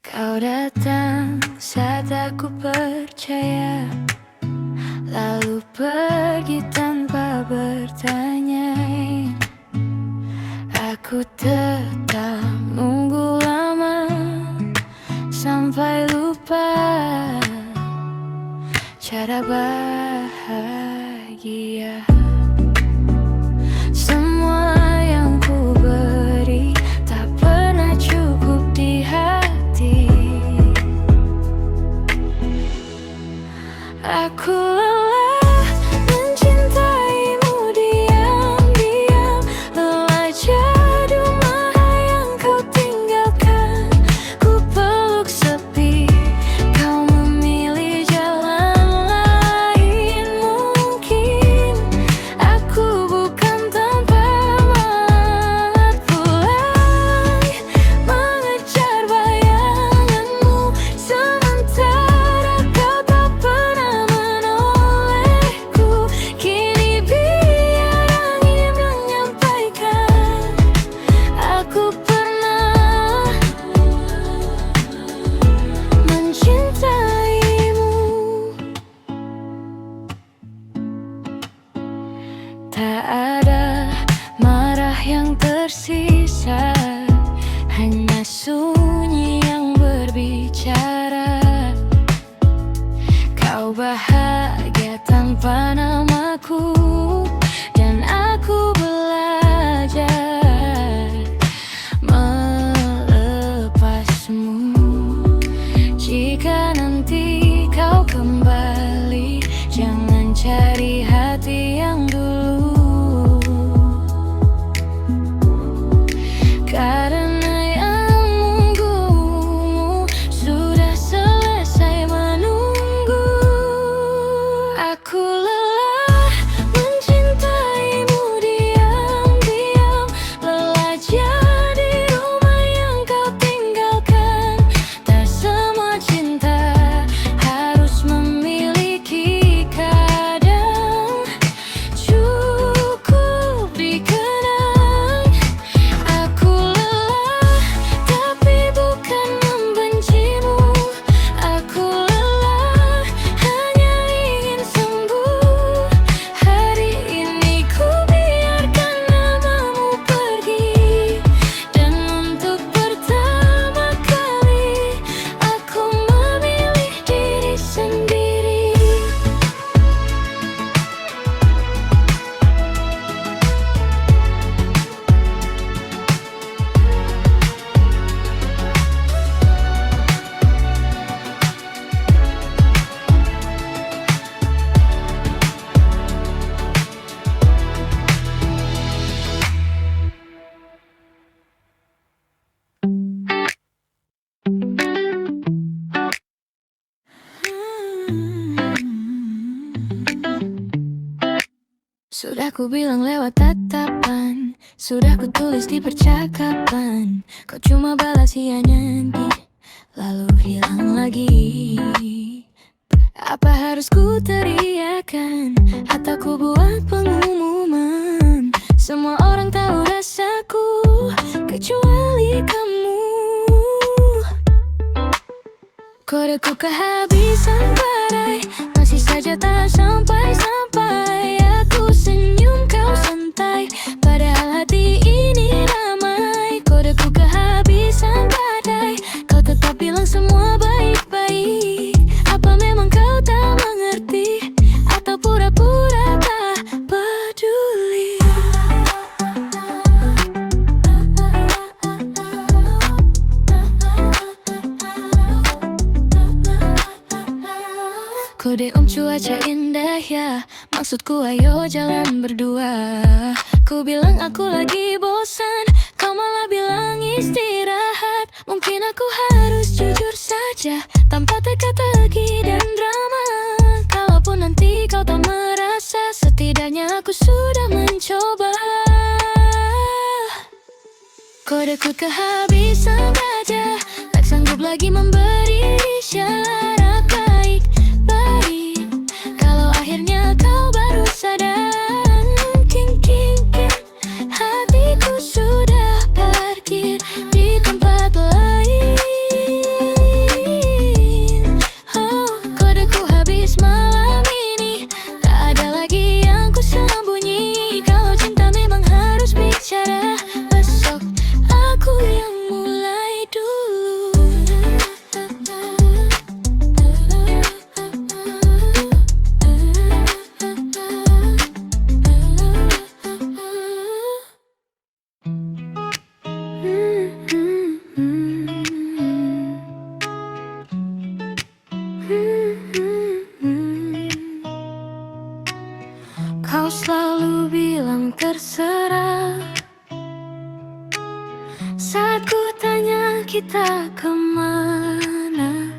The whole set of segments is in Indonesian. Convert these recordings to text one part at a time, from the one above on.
Kau datang saat aku percaya, lalu pergi tanpa bertanya. Aku tetap nunggu lama sampai lupa cara bahagia. Semua yang ku beri tak pernah cukup di hati. Aku lelah mencintaimu diam-diam, lelah jadi rumah yang kau tinggalkan. Ku peluk sepi, kau memilih jalan lain. Mungkin aku bukan tempat pulang, mengejar bayanganmu sementara kau tak pernah menolehku. Kini biar angin menyampaikan, aku pernah mencintaimu. Tak ada marah yang tersisa, hanya sunyi yang berbicara. Kau bahagia tanpa namaku, dan aku belajar melepasmu. Jika nanti kau kembali, jangan cari hati yang dulu, karena yang menunggumu sudah selesai menunggu. Aku lelah mencintaimu diam-diam, lelah jadi rumah yang kau tinggalkan. Tak semua cinta harus memiliki, kadang cukup dikenang. Aku lelah tapi bukan membencimu. Aku lelah hanya ingin sembuh. Hari ini ku biarkan namamu pergi, dan untuk pertama kali aku memilih diri sendiri. Sudah ku bilang lewat tatapan, sudah ku tulis di percakapan. Kau cuma balas iya nanti, lalu hilang lagi. Apa harus ku teriakan atau ku buat pengumuman? Semua orang tahu rasaku, kecuali kamu. Kodeku kehabisan badai, masih saja tak sampai-sampai. Aku senyum kau santai, padahal hati ini ramai. Kodeku kehabisan badai, kau tetap bilang semua baik-baik. Apa memang kau tak mengerti, atau pura-pura tak peduli? Kode cuaca indah ya, maksudku ayo jalan berdua. Ku bilang aku lagi bosan, kau malah bilang istirahat. Mungkin aku harus jujur saja, tanpa teka-teki dan drama. Kalaupun nanti kau tak merasa, setidaknya aku sudah mencoba. Kodeku kehabisan baja, tak sanggup lagi memberi isyarat baik-baik. Kalau akhirnya kau baru sadar, mungkin hatiku sudah parkir di tempat lain. kemana?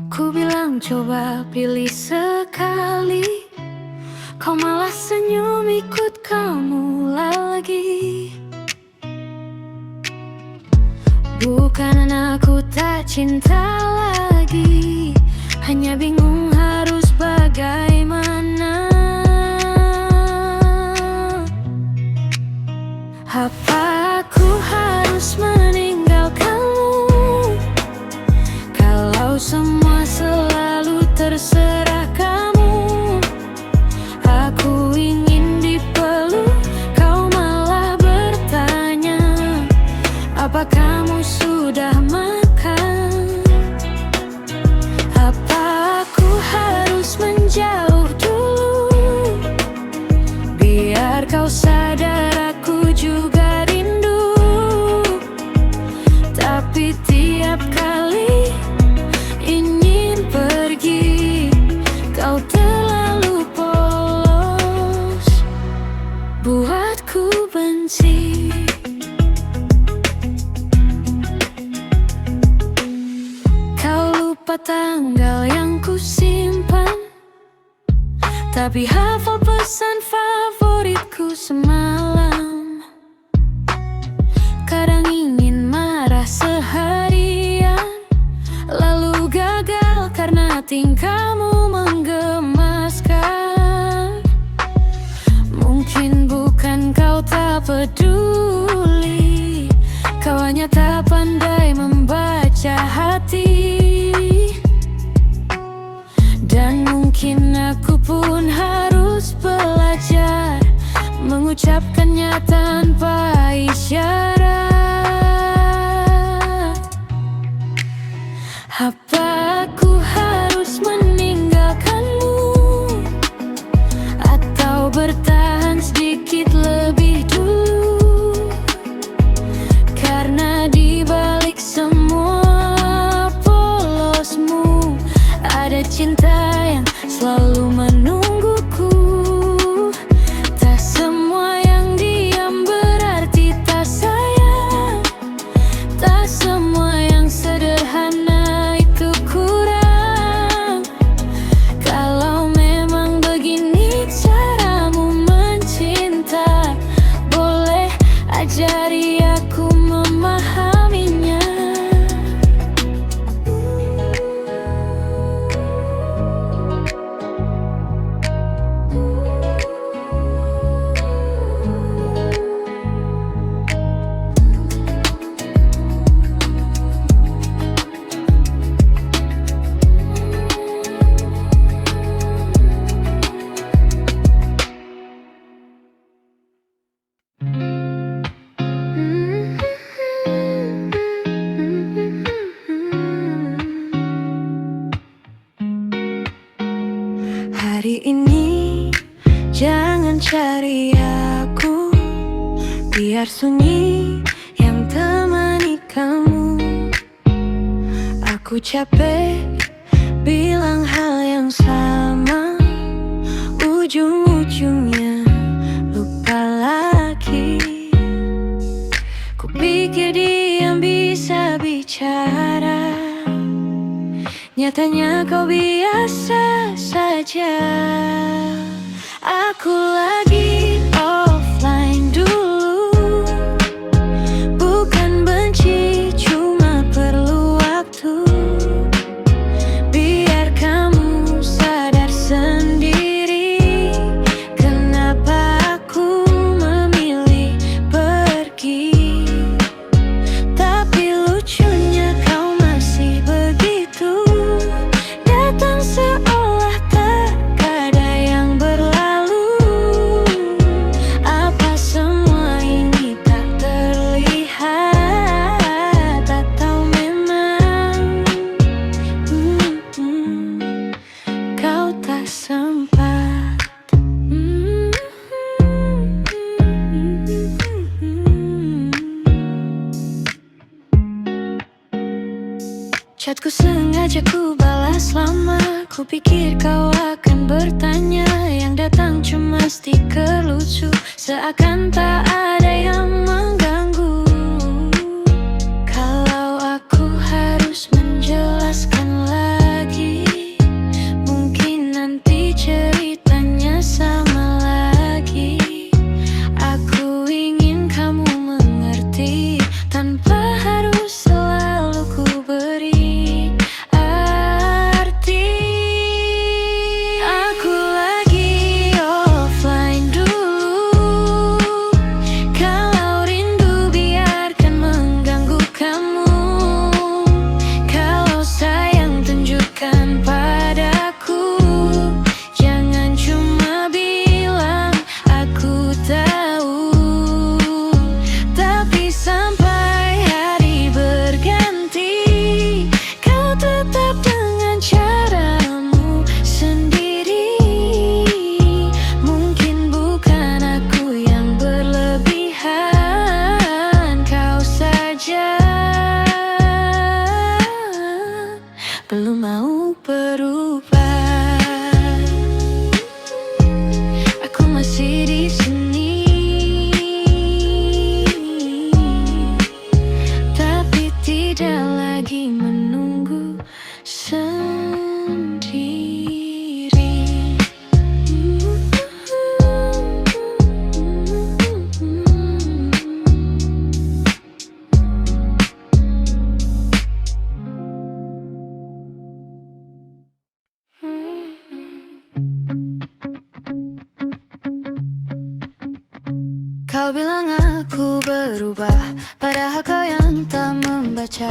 Ku bilang coba pilih sekali, kau malah senyum ikut kamu lagi. Bukan aku tak cinta lagi, hanya bingung harus bagaimana. Apa aku harus meninggalkanmu? Kalau semua selalu terserah kamu. Aku ingin dipeluk, kau malah bertanya, apa kamu sudah makan? Apa aku harus menjauh dulu, biar kau sadar aku juga rindu. Tapi tiap kali ingin pergi, kau terlalu polos, buatku benci. Kau lupa tanggal yang ku simpan, tapi hafal pesan favoritku semalam. Kadang ingin marah seharian, lalu gagal karena tingkahmu menggemaskan. Mungkin bukan kau tak peduli, kau hanya tak pandai membaca hati. Dan mungkin aku pun harus belajar mengucapkannya tanpa isyarat. Apa aku harus meninggalkanmu, atau bertahan sedikit lebih dulu? Karena di balik semua polosmu ada cinta yang selalu menungguku. Tak semua yang diam berarti tak sayang, tak semua yang sederhana itu kurang. Kalau memang begini caramu mencinta, boleh ajari aku memahaminya. Hari ini jangan cari aku, biar sunyi yang temani kamu. Aku capek bilang hal yang sama, ujung-ujungnya lupa lagi. Kupikir diam bisa bicara, nyatanya kau biasa saja. Aku lagi offline dulu, bukan benci, cuma perlu waktu. Biar kamu sadar sendiri, kenapa aku memilih pergi. Tapi lucunya kau masih begitu, datang seolah tak ada yang berlalu. Apa semua ini tak terlihat, atau memang kau tak sempat. Chatku sengaja ku balas lama, ku pikir kau akan bertanya. Yang datang cuma stiker lucu, seakan tak ada yang mengganggu. Kalau lagi menunggu sendiri. Kau bilang aku berubah, padahal kau yang tak membaca.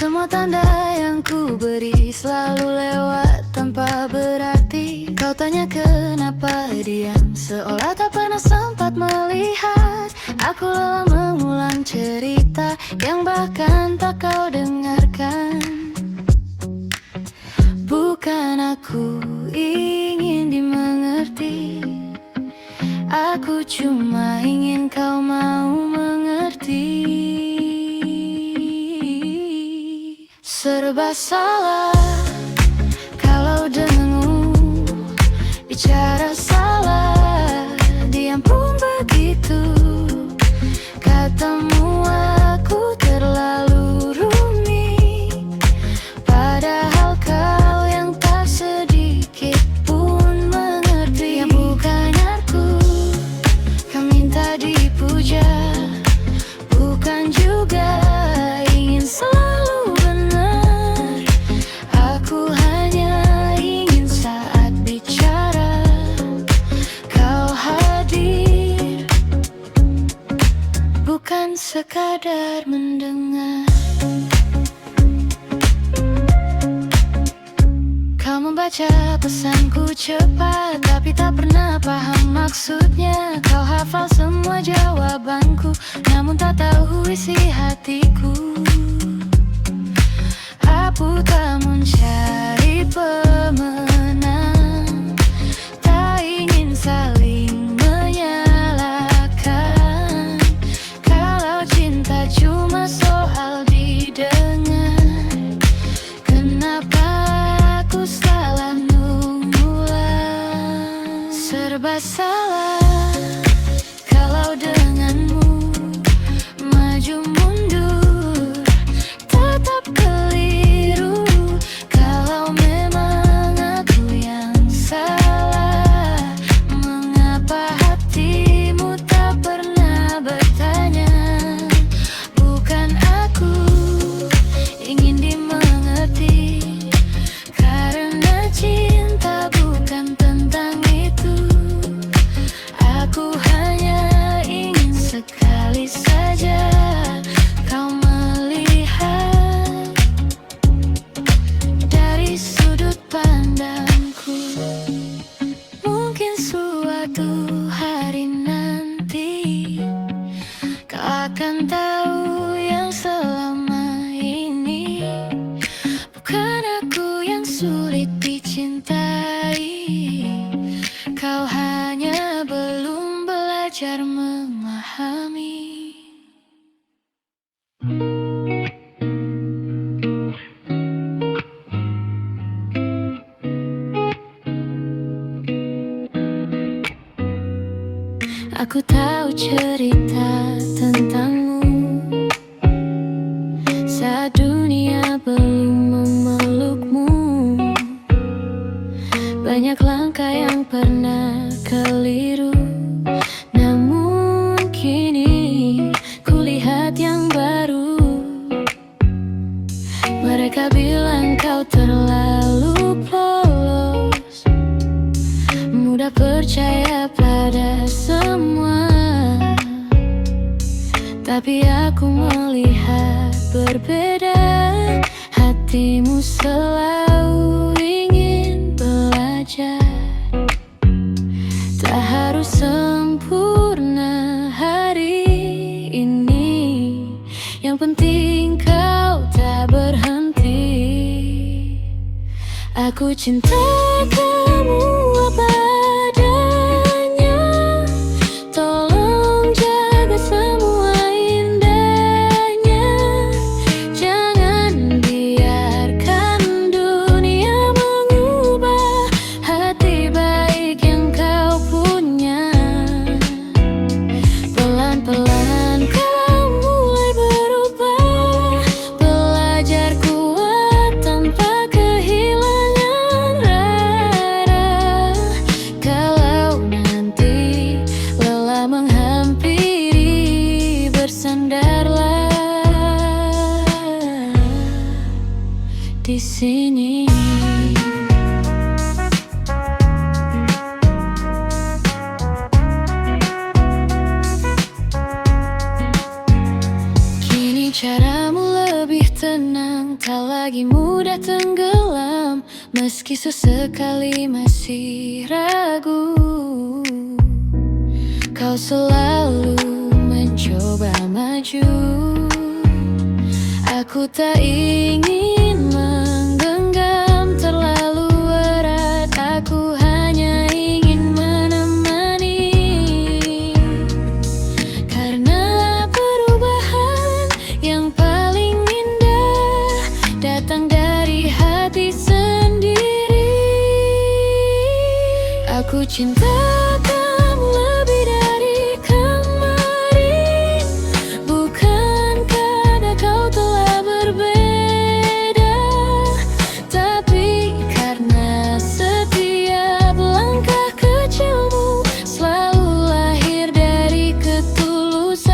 Semua tanda yang ku beri selalu lewat tanpa berarti. Kau tanya kenapa diam, seolah tak pernah sempat melihat. Aku lelah mengulang cerita yang bahkan tak kau dengarkan. Bukan aku ingin dimengerti, aku cuma ingin kau mau mengerti. Serba salah kalau denganmu, bicara salah, diam pun begitu. Katamu aku terlalu rumit, padahal kau yang tak sedikit pun mengerti. Yang bukannya aku kau minta dipuja, bukan juga ingin selalu benar. Aku hanya ingin saat bicara kau hadir, bukan sekadar mendengar. Kau membaca pesanku cepat, tapi tak pernah paham maksudnya. Kau hafal semua jawabanku, namun tak tahu isi hatiku. Aku tak mencari pemenang, tak ingin saling menyalahkan. Kalau cinta cuma soal didengar, kenapa aku salah mengulang? Serba salah kalau denganmu, maju mundur tetap keliru. Kalau memang aku yang salah, mengapa hatimu tak pernah bertanya? Bukan aku ingin dimengerti, karena cinta bukan tentang itu. Aku hanya ingin sekali saja kau melihat dari sudut pandangku. Mungkin suatu hari nanti kau akan tahu yang selama ini bukan aku yang sulit dicintai. Kau hanya belum belajar memahami. Aku tahu cerita tentangmu saat dunia belum memelukmu. Banyak langkah yang pernah keliru, namun kini kulihat yang baru. Mereka bilang kau terlalu polos, mudah percaya pada semua. Tapi aku melihat berbeda, hatimu selalu ingin belajar. Tak harus sempurna hari ini, yang penting kau tak berhenti. Aku cinta kamu apa adanya, tolong jaga semua indahnya. Jangan biarkan dunia mengubah hati baik yang kau punya. Pelan-pelan kau mulai berubah, belajar ku di sini. Kini caramu lebih tenang, tak lagi mudah tenggelam, meski sesekali masih ragu. Kau selalu mencoba maju. Aku tak ingin menggenggam terlalu erat, aku hanya ingin menemani. Karena perubahan yang paling indah datang dari hati sendiri. Aku cinta kamu lebih dari kemarin. Bukan karena kau telah berbeda, tapi karena setiap langkah kecilmu selalu lahir dari ketulusan.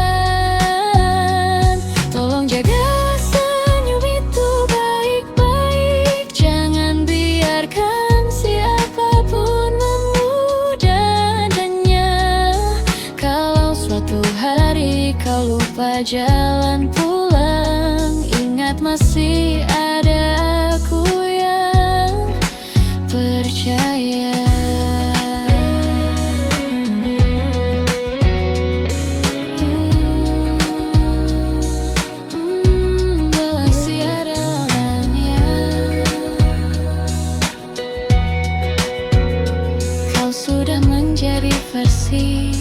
Tolong jaga senyum itu baik-baik, jangan biarkan siapapun memudahkannya. Kalau suatu hari kau lupa jalan pulang, ingat masih ada aku yang percaya. Masih ada orangnya. Kau sudah menjadi versi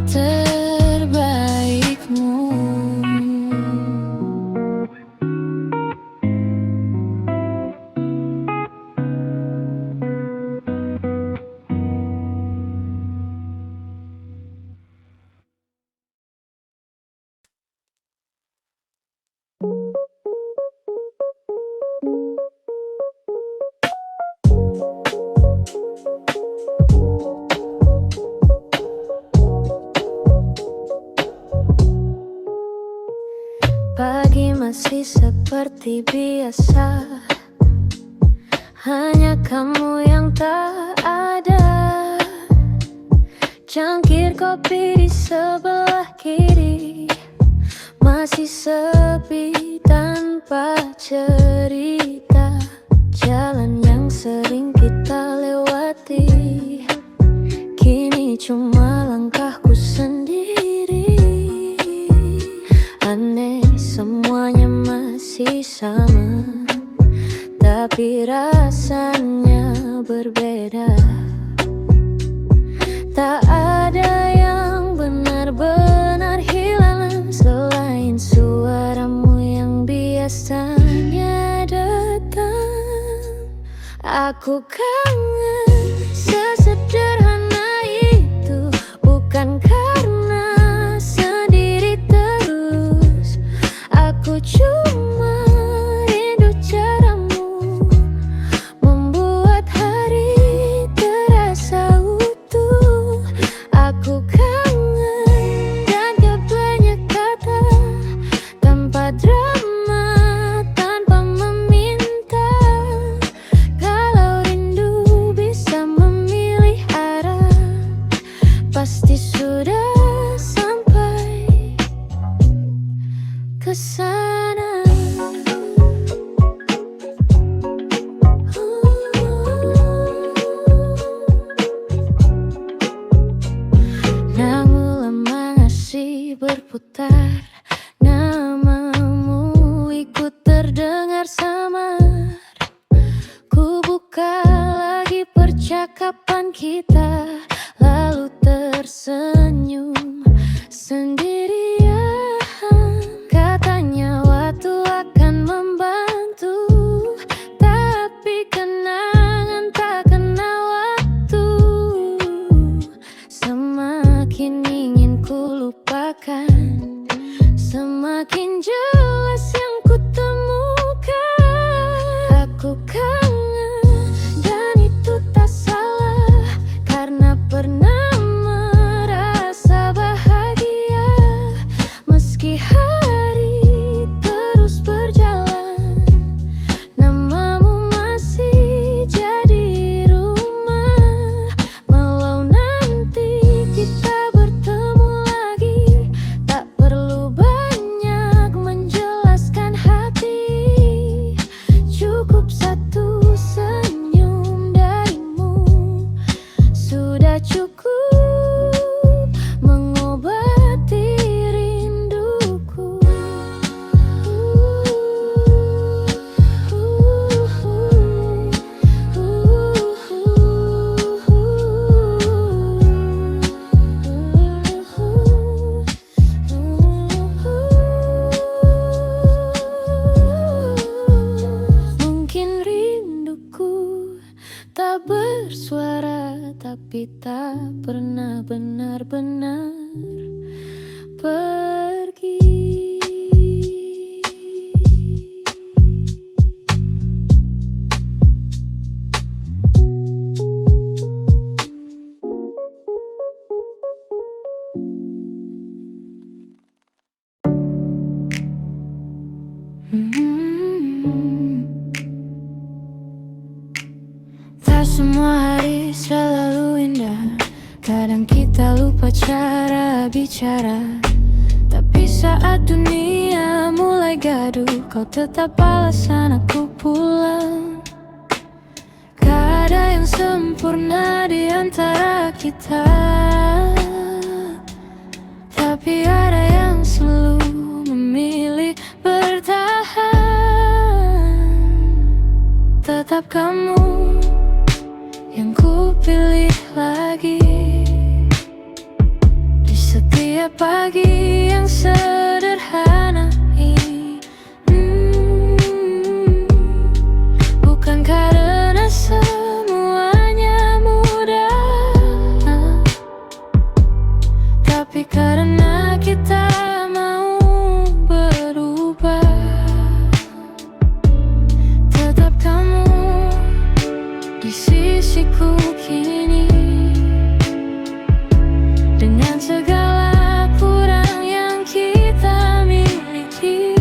terbaikmu. Pagi masih seperti biasa, hanya kamu yang tak ada. Cangkir kopi di sebelah kiri masih sepi tanpa cerita. Jalan yang sering kita lewati kini cuma langkahku sendiri. Aneh, semuanya masih sama, tapi rasanya berbeda. Tak ada yang benar-benar hilang selain suaramu yang biasanya datang. Aku kangen sesederhana itu, bukan karena sendiri terus. Aku cuma rindu caramu membuat hari terasa utuh. Aku kangen dan gak banyak kata, tanpa drama, tanpa meminta. Kalau rindu bisa memilih arah, pasti sudah sampai ke sana. Namun lama masih berputar, namamu ikut terdengar samar. Ku buka lagi percakapan kita, lalu tersenyum sendirian. Katanya waktu akan membantu, tapi kenangan tak kenal waktu. Semakin ingin ku lupakan, semakin jelas yang ku temukan. Aku kangen dan itu tak salah, karena pernah merasa bahagia. tapi tak pernah benar-benar pergi. Tak semua hari selalu indah, kadang kita lupa cara bicara. Tapi saat dunia mulai gaduh, kau tetap alasan aku pulang. Gak ada yang sempurna di antara kita, tapi ada yang selalu memilih bertahan. Tetap kamu yang ku pilih lagi di setiap pagi yang sederhana ini. Bukan karena semuanya mudah, tapi karena kita mau berubah. Tetap kamu di sisiku kini, dengan segala kurang yang kita miliki.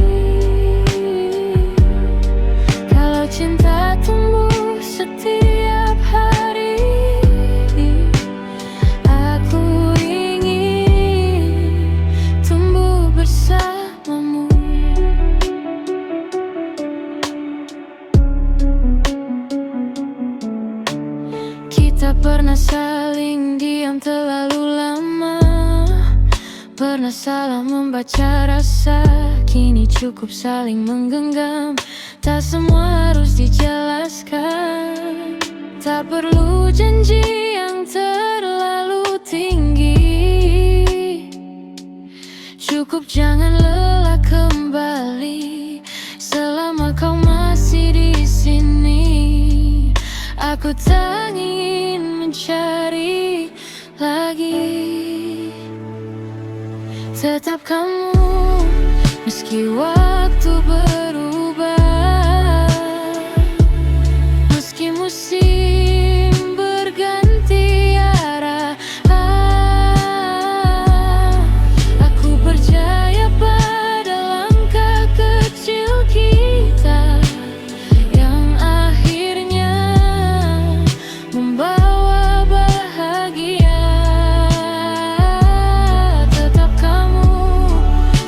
Kalau cinta tumbuh setiap hari, aku ingin tumbuh bersamamu. Kita pernah saling diam terlalu lama, pernah salah membaca rasa, kini cukup saling menggenggam. Tak semua harus dijelaskan, tak perlu janji yang terlalu tinggi. Cukup jangan lelah kembali, selama kau masih di sini. Aku tak ingin mencari lagi. Tetap kamu meski waktu berubah, meski musim berganti arah. Aku percaya pada langkah kecil kita yang akhirnya membawa bahagia. Tetap kamu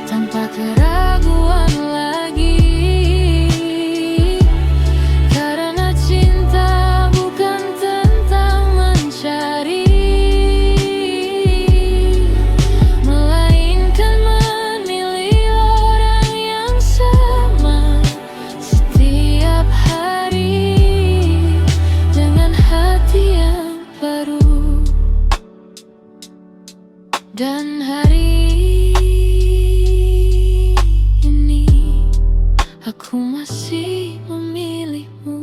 tanpa keraguan lagi, karena cinta bukan tentang mencari, melainkan memilih orang yang sama setiap hari, dengan hati yang baru. Dan hari ini aku masih memilihmu.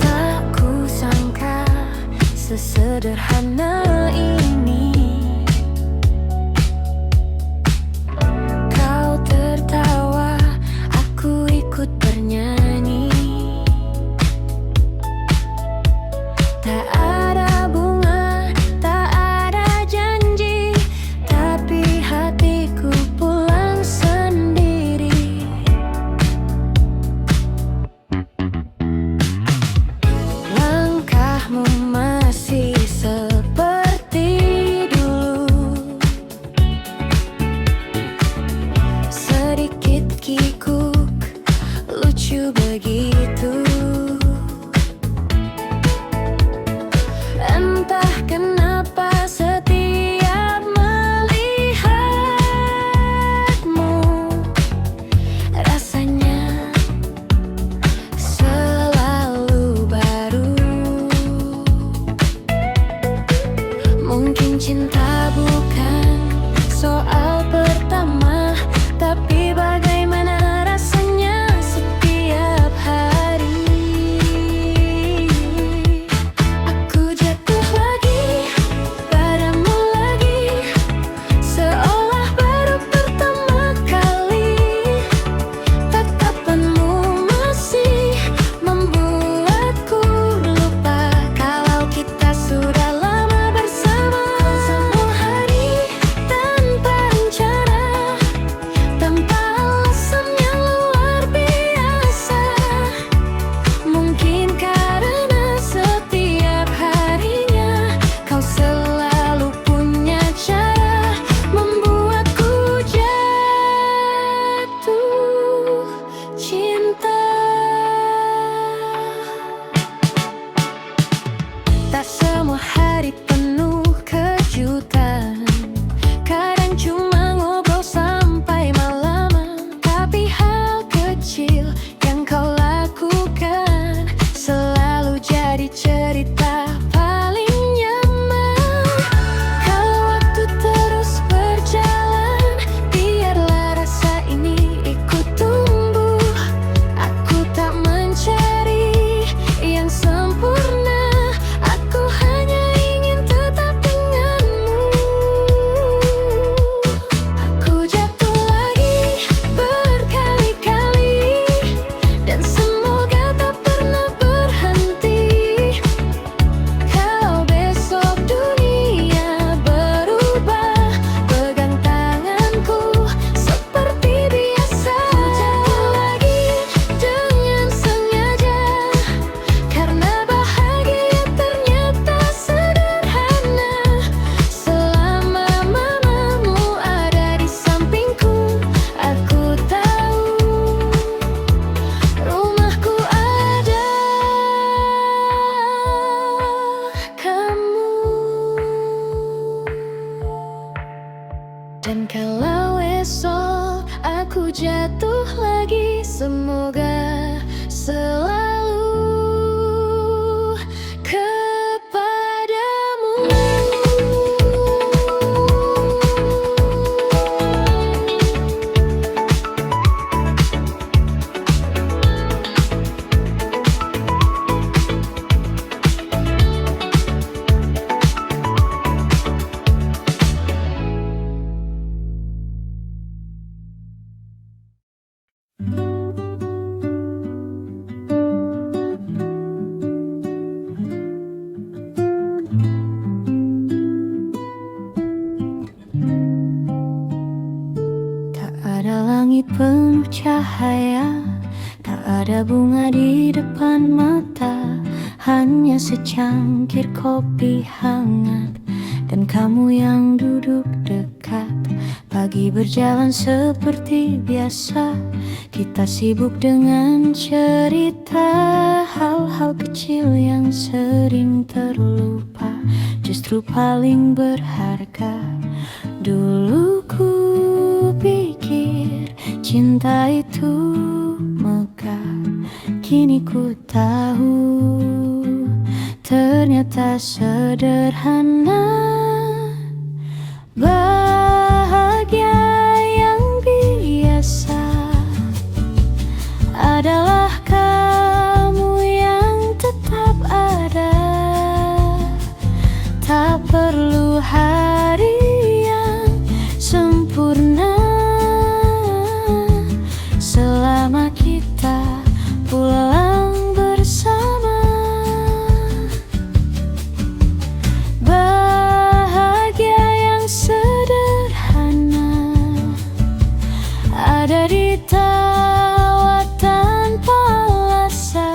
Tak kusangka sesederhana ini, Dan kalau esok aku jatuh lagi, semoga selalu kepadamu. Ada langit penuh cahaya, tak ada bunga di depan mata, hanya secangkir kopi hangat dan kamu yang duduk dekat. Pagi berjalan seperti biasa, kita sibuk dengan cerita hal-hal kecil yang sering terlupa, justru paling berharga. Dulu ku pikir cinta itu megah, kini ku tahu ternyata sederhana. Bahagia yang biasa adalah kamu yang tetap ada, tak perlu hari yang sempurna, selama kita pulang bersama. Bahagia yang sederhana ada di tawa tanpa alasan,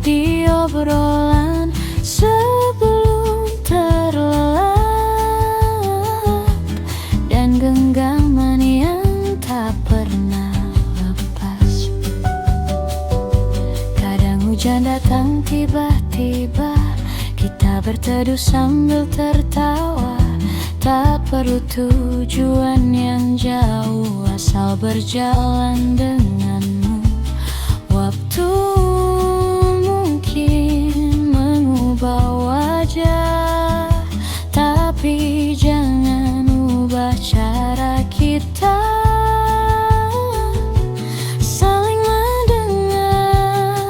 di obrolan sebelum terlelap, dan genggaman yang tak pernah lepas. Kadang hujan datang tiba-tiba, kita berteduh sambil tertawa, tak perlu tujuan yang jauh, asal berjalan denganmu. Waktu mungkin mengubah wajah, tapi jangan ubah cara kita saling mendengar,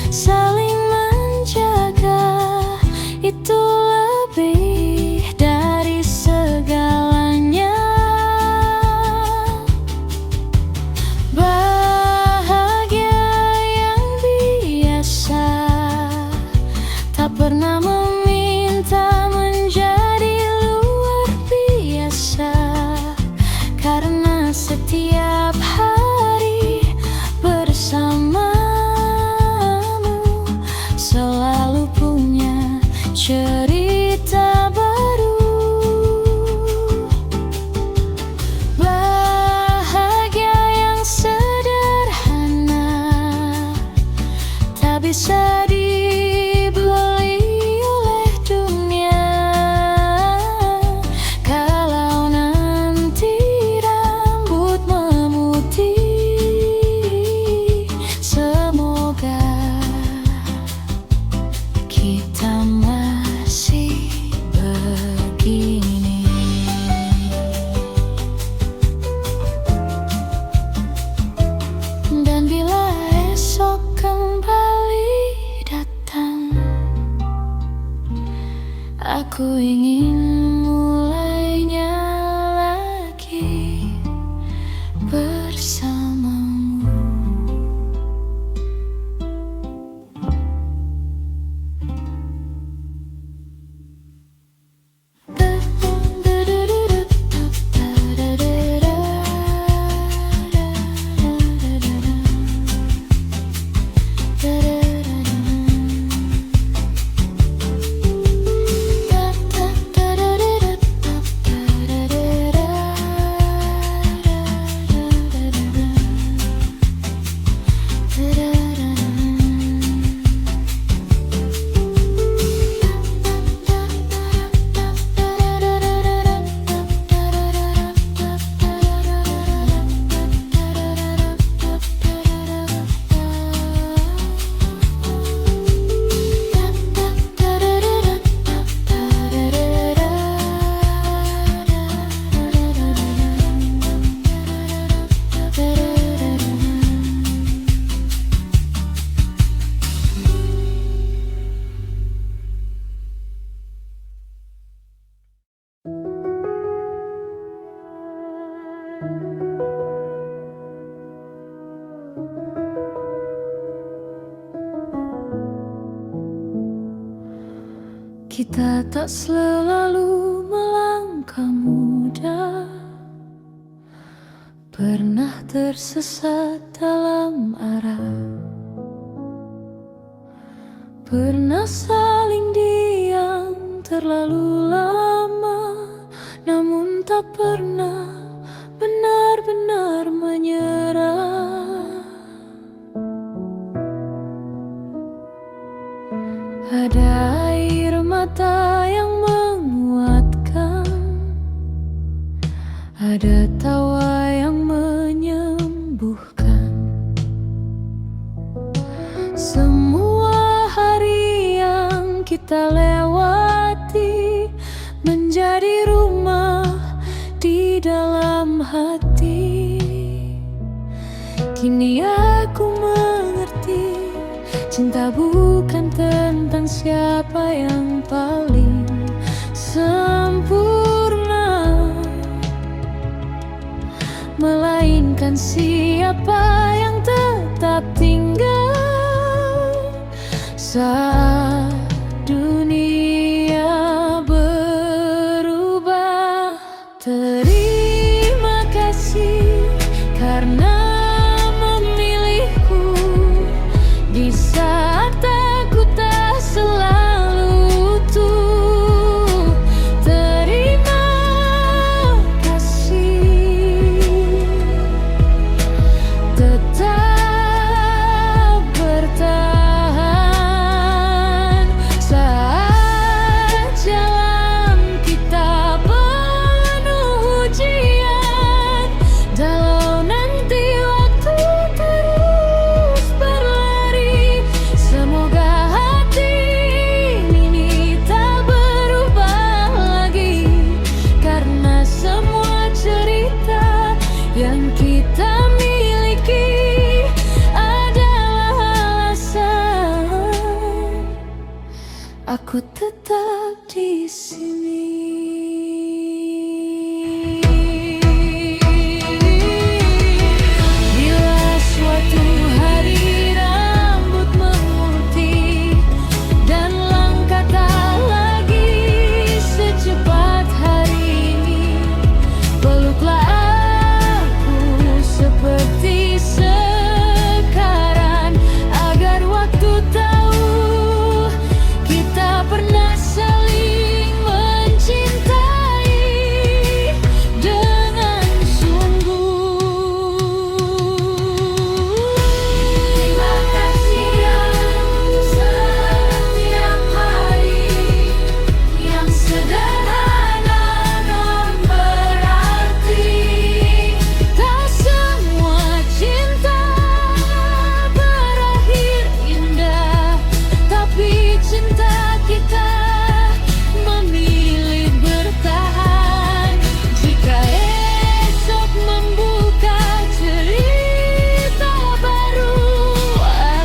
saling menjaga. Itu lebih dari segalanya. Bahagia yang Kita tak selalu melangkah mudah, pernah tersesat dalam arah, pernah saling diam terlalu lama, namun tak pernah benar-benar menyerah. Ada air mata yang menguatkan, ada tawa yang menyembuhkan. Semua hari yang kita lewati menjadi rumah di dalam hati. Kini aku mengerti, cinta bukan tentang siapa yang paling sempurna, melainkan siapa yang tetap tinggal saat dunia berubah. Terima kasih karena memilihku di saat aku tak selalu utuh. Terima kasih tetap bertahan saat jalan kita penuh ujian. Walau nanti waktu terus berlari, semoga hati ini tak berubah lagi, karena semua cerita yang kita miliki adalah alasan aku tetap di sini. Bila suatu hari rambut memutih dan langkah tak lagi secepat hari ini, peluklah aku seperti sekarang, agar waktu tahu kita pernah saling mencintai dengan sungguh. Terima kasih yang setiap hari, yang sederhana non berarti. Tak semua cinta berakhir indah, tapi cinta kita memilih bertahan. Jika esok membuka cerita baru,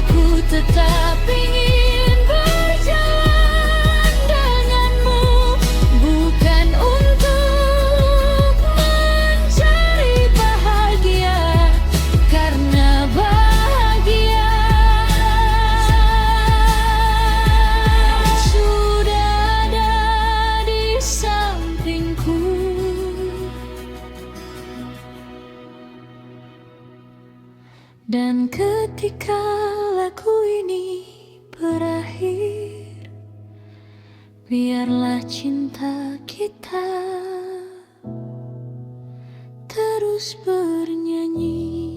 aku tetap ingin berjalan denganmu, bukan untuk mencari bahagia, karena bahagia sudah ada di sampingku. Dan ketika lagu ini berakhir, biarlah cinta kita terus bernyanyi.